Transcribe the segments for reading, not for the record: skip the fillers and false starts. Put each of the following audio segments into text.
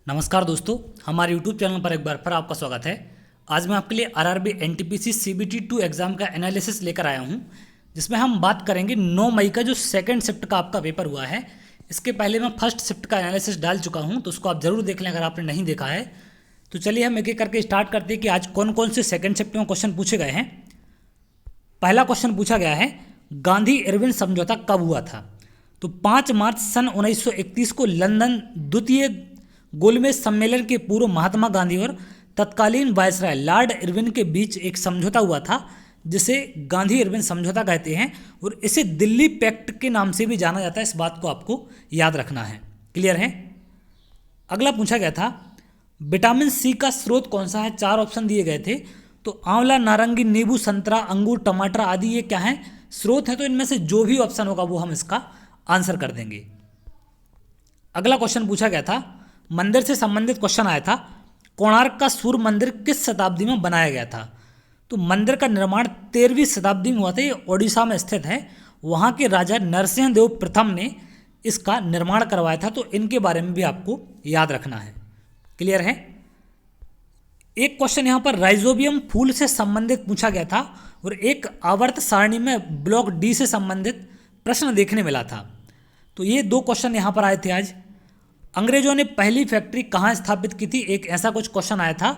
नमस्कार दोस्तों, हमारे YouTube चैनल पर एक बार फिर आपका स्वागत है। आज मैं आपके लिए आरआरबी एनटीपीसी सीबीटी 2 एग्ज़ाम का एनालिसिस लेकर आया हूं, जिसमें हम बात करेंगे 9 मई का जो सेकंड शिफ्ट का आपका पेपर हुआ है। इसके पहले मैं फर्स्ट शिफ्ट का एनालिसिस डाल चुका हूं, तो उसको आप ज़रूर देख लें अगर आपने नहीं देखा है। तो चलिए हम एक एक करके स्टार्ट करते हैं कि आज कौन कौन से सेकेंड शिफ्ट में क्वेश्चन पूछे गए हैं। पहला क्वेश्चन पूछा गया है, गांधी इरविन समझौता कब हुआ था? तो 5 मार्च सन 1931 को लंदन द्वितीय गोलमेज सम्मेलन के पूर्व महात्मा गांधी और तत्कालीन वायसराय लॉर्ड इरविन के बीच एक समझौता हुआ था, जिसे गांधी इरविन समझौता कहते हैं और इसे दिल्ली पैक्ट के नाम से भी जाना जाता है। इस बात को आपको याद रखना है। क्लियर है? अगला पूछा गया था, विटामिन सी का स्रोत कौन सा है? 4 ऑप्शन दिए गए थे। तो आंवला, नारंगी, नींबू, संतरा, अंगूर, टमाटर आदि ये क्या है? स्रोत है। तो इनमें से जो भी ऑप्शन होगा वो हम इसका आंसर कर देंगे। अगला क्वेश्चन पूछा गया था, मंदिर से संबंधित क्वेश्चन आया था, कोणार्क का सूर्य मंदिर किस शताब्दी में बनाया गया था? तो मंदिर का निर्माण 13वीं शताब्दी में हुआ था। ये ओडिशा में स्थित है। वहाँ के राजा नरसिंह देव प्रथम ने इसका निर्माण करवाया था। तो इनके बारे में भी आपको याद रखना है। क्लियर है? एक क्वेश्चन यहाँ पर राइजोबियम फूल से संबंधित पूछा गया था और एक आवर्त सारणी में ब्लॉक डी से संबंधित प्रश्न देखने मिला था। तो ये 2 क्वेश्चन यहाँ पर आए थे आज। अंग्रेजों ने पहली फैक्ट्री कहाँ स्थापित की थी? एक ऐसा कुछ क्वेश्चन आया था।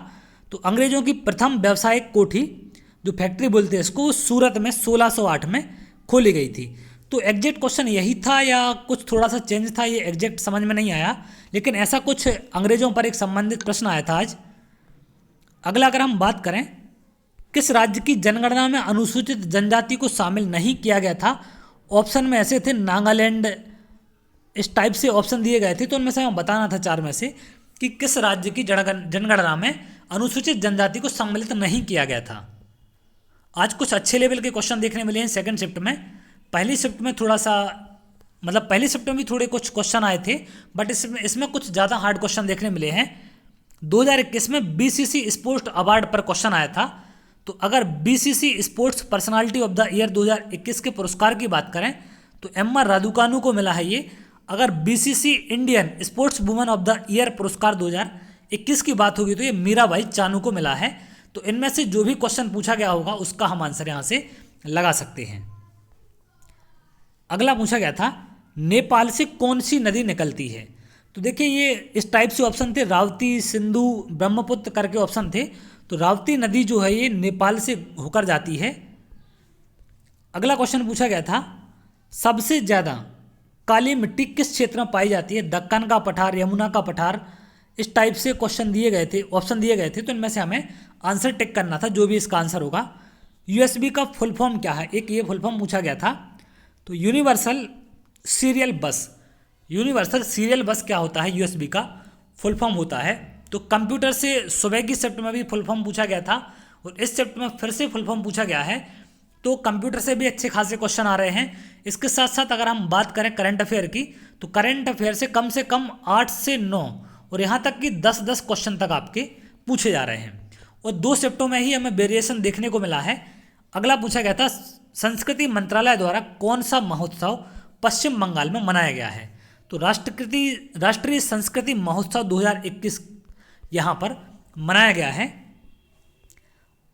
तो अंग्रेजों की प्रथम व्यावसायिक कोठी, जो फैक्ट्री बोलते हैं इसको, सूरत में 1608 में खोली गई थी। तो एग्जैक्ट क्वेश्चन यही था या कुछ थोड़ा सा चेंज था, ये एग्जैक्ट समझ में नहीं आया, लेकिन ऐसा कुछ अंग्रेजों पर एक संबंधित प्रश्न आया था आज। अगला अगर हम बात करें, किस राज्य की जनगणना में अनुसूचित जनजाति को शामिल नहीं किया गया था? ऑप्शन में ऐसे थे नागालैंड, इस टाइप से ऑप्शन दिए गए थे। तो उनमें से हमें बताना था 4 में से कि किस राज्य की जनगणना में अनुसूचित जनजाति को सम्मिलित नहीं किया गया था। आज कुछ अच्छे लेवल के क्वेश्चन देखने मिले हैं सेकंड शिफ्ट में। पहली शिफ्ट में थोड़ा सा, मतलब पहली शिफ्ट में भी थोड़े कुछ क्वेश्चन आए थे, बट इसमें कुछ ज़्यादा हार्ड क्वेश्चन देखने मिले हैं। 2021 में बीसीसी स्पोर्ट्स अवार्ड पर क्वेश्चन आया था। तो अगर BCC sports personality of the year 2021 के पुरस्कार की बात करें तो एम्मा रादुकानु को मिला है ये। अगर BCC Indian sports woman of the year पुरस्कार 2021 की बात होगी तो ये मीराबाई चानू को मिला है। तो इनमें से जो भी क्वेश्चन पूछा गया होगा उसका हम आंसर यहाँ से लगा सकते हैं। अगला पूछा गया था, नेपाल से कौन सी नदी निकलती है? तो देखिए ये इस टाइप से ऑप्शन थे, रावती, सिंधु, ब्रह्मपुत्र करके ऑप्शन थे। तो रावती नदी जो है ये नेपाल से होकर जाती है। अगला क्वेश्चन पूछा गया था, सबसे ज़्यादा काली मिट्टी किस क्षेत्र में पाई जाती है? दक्कन का पठार, यमुना का पठार, इस टाइप से क्वेश्चन दिए गए थे, ऑप्शन दिए गए थे। तो इनमें से हमें आंसर टिक करना था, जो भी इसका आंसर होगा। यूएसबी का फुल फॉर्म क्या है? एक ये फुल फॉर्म पूछा गया था। तो यूनिवर्सल सीरियल बस, यूनिवर्सल सीरियल बस क्या होता है? यूएसबी का फुल फॉर्म होता है। तो कंप्यूटर से सुबह की शिफ्ट में भी फुल फॉर्म पूछा गया था और इस शिफ्ट में फिर से फुल फॉर्म पूछा गया है। तो कंप्यूटर से भी अच्छे खासे क्वेश्चन आ रहे हैं। इसके साथ साथ अगर हम बात करें करंट अफेयर की, तो करंट अफेयर से कम 8 से 9 और यहाँ तक कि 10-10 क्वेश्चन तक आपके पूछे जा रहे हैं और 2 शिफ्टों में ही हमें वेरिएशन देखने को मिला है। अगला पूछा गया था, संस्कृति मंत्रालय द्वारा कौन सा महोत्सव पश्चिम बंगाल में मनाया गया है? तो राष्ट्रीय संस्कृति महोत्सव 2021 यहाँ पर मनाया गया है।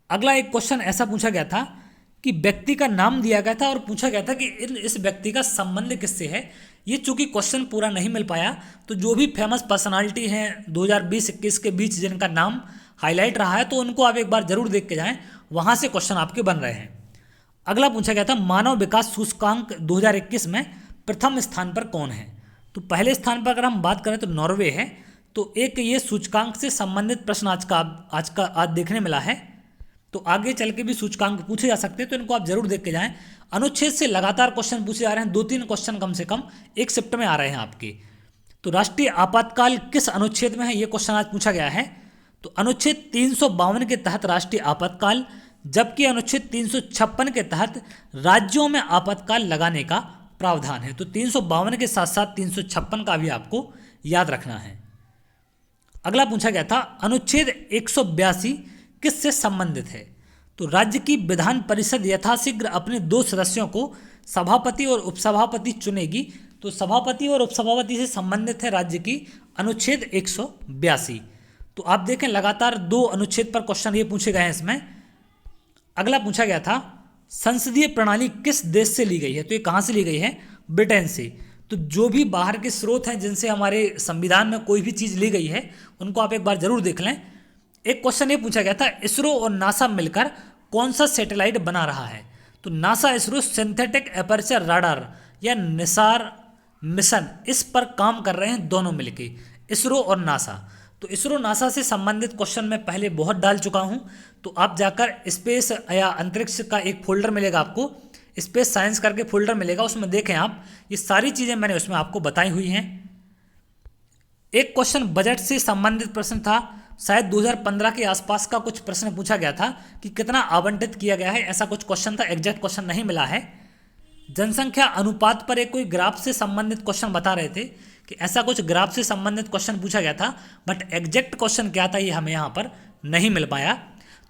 अगला एक क्वेश्चन ऐसा पूछा गया था कि व्यक्ति का नाम दिया गया था और पूछा गया था कि इस व्यक्ति का संबंध किससे है। ये चूंकि क्वेश्चन पूरा नहीं मिल पाया, तो जो भी फेमस पर्सनालिटी हैं 2020-21 के बीच जिनका नाम हाईलाइट रहा है, तो उनको आप एक बार जरूर देख के जाएं, वहाँ से क्वेश्चन आपके बन रहे हैं। अगला पूछा गया था, मानव विकास सूचकांक 2021 में प्रथम स्थान पर कौन है? तो पहले स्थान पर अगर हम बात करें तो नॉर्वे है। तो एक ये सूचकांक से संबंधित प्रश्न आज देखने मिला है। तो आगे चल के भी सूचकांक पूछे जा सकते हैं, तो इनको आप जरूर देख के जाएं। अनुच्छेद से लगातार क्वेश्चन पूछे जा रहे हैं, 2-3 क्वेश्चन कम से कम एक शिफ्ट में आ रहे हैं आपके। तो राष्ट्रीय आपातकाल किस अनुच्छेद में है? ये क्वेश्चन आज पूछा गया है। तो अनुच्छेद 352 के तहत राष्ट्रीय आपातकाल, जबकि अनुच्छेद 356 के तहत राज्यों में आपातकाल लगाने का प्रावधान है। तो 352 के साथ साथ 356 का भी आपको याद रखना है। अगला पूछा गया था, अनुच्छेद 182 किससे संबंधित है? तो राज्य की विधान परिषद यथाशीघ्र अपने 2 सदस्यों को सभापति और उपसभापति चुनेगी तो सभापति और उपसभापति से संबंधित है राज्य की अनुच्छेद 182। तो आप देखें लगातार 2 अनुच्छेद पर क्वेश्चन ये पूछे गए हैं इसमें। अगला पूछा गया था संसदीय प्रणाली किस देश से ली गई है, तो ये कहाँ से ली गई है, ब्रिटेन से। तो जो भी बाहर के स्रोत हैं जिनसे हमारे संविधान में कोई भी चीज़ ली गई है उनको आप एक बार जरूर देख लें। एक क्वेश्चन ये पूछा गया था इसरो और नासा मिलकर कौन सा सैटेलाइट बना रहा है, तो NASA ISRO synthetic aperture radar या निसार मिशन इस पर काम कर रहे हैं दोनों मिलके, इसरो और नासा। तो इसरो नासा से संबंधित क्वेश्चन मैं पहले बहुत डाल चुका हूं, तो आप जाकर स्पेस या अंतरिक्ष का एक फोल्डर मिलेगा आपको, स्पेस साइंस करके फोल्डर मिलेगा, उसमें देखें आप ये सारी चीज़ें मैंने उसमें आपको बताई हुई हैं। एक क्वेश्चन बजट से संबंधित प्रश्न था, शायद 2015 के आसपास का कुछ प्रश्न पूछा गया था कि कितना आवंटित किया गया है, ऐसा कुछ क्वेश्चन था, एग्जैक्ट क्वेश्चन नहीं मिला है। जनसंख्या अनुपात पर एक कोई ग्राफ से संबंधित क्वेश्चन बता रहे थे कि ऐसा कुछ ग्राफ से संबंधित क्वेश्चन पूछा गया था, बट एग्जैक्ट क्वेश्चन क्या था ये हमें यहाँ पर नहीं मिल पाया।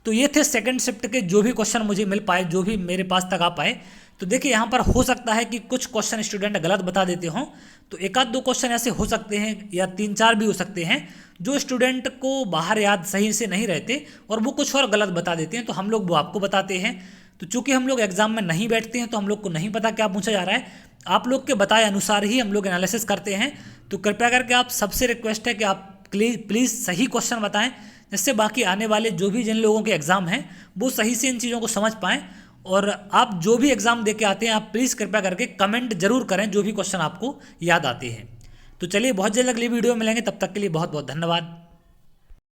तो ये थे सेकंड शिफ्ट के जो भी क्वेश्चन मुझे मिल पाए, जो भी मेरे पास तक आ पाए। तो देखिए यहाँ पर हो सकता है कि कुछ क्वेश्चन स्टूडेंट गलत बता देते हों, तो एक आध 2 क्वेश्चन ऐसे हो सकते हैं या 3-4 भी हो सकते हैं जो स्टूडेंट को बाहर याद सही से नहीं रहते और वो कुछ और गलत बता देते हैं, तो हम लोग वो आपको बताते हैं। तो चूंकि हम लोग एग्जाम में नहीं बैठते हैं तो हम लोग को नहीं पता क्या पूछा जा रहा है, आप लोग के बताए अनुसार ही हम लोग एनालिसिस करते हैं। तो कृपया करके आप सबसे रिक्वेस्ट है कि आप प्लीज़ सही क्वेश्चन बताएं, जिससे बाकी आने वाले जो भी जिन लोगों के एग्ज़ाम हैं वो सही से इन चीज़ों को समझ पाएँ। और आप जो भी एग्ज़ाम दे के आते हैं आप प्लीज़ कृपया करके कमेंट जरूर करें जो भी क्वेश्चन आपको याद आते हैं। तो चलिए बहुत जल्द अगली वीडियो में मिलेंगे, तब तक के लिए बहुत बहुत धन्यवाद।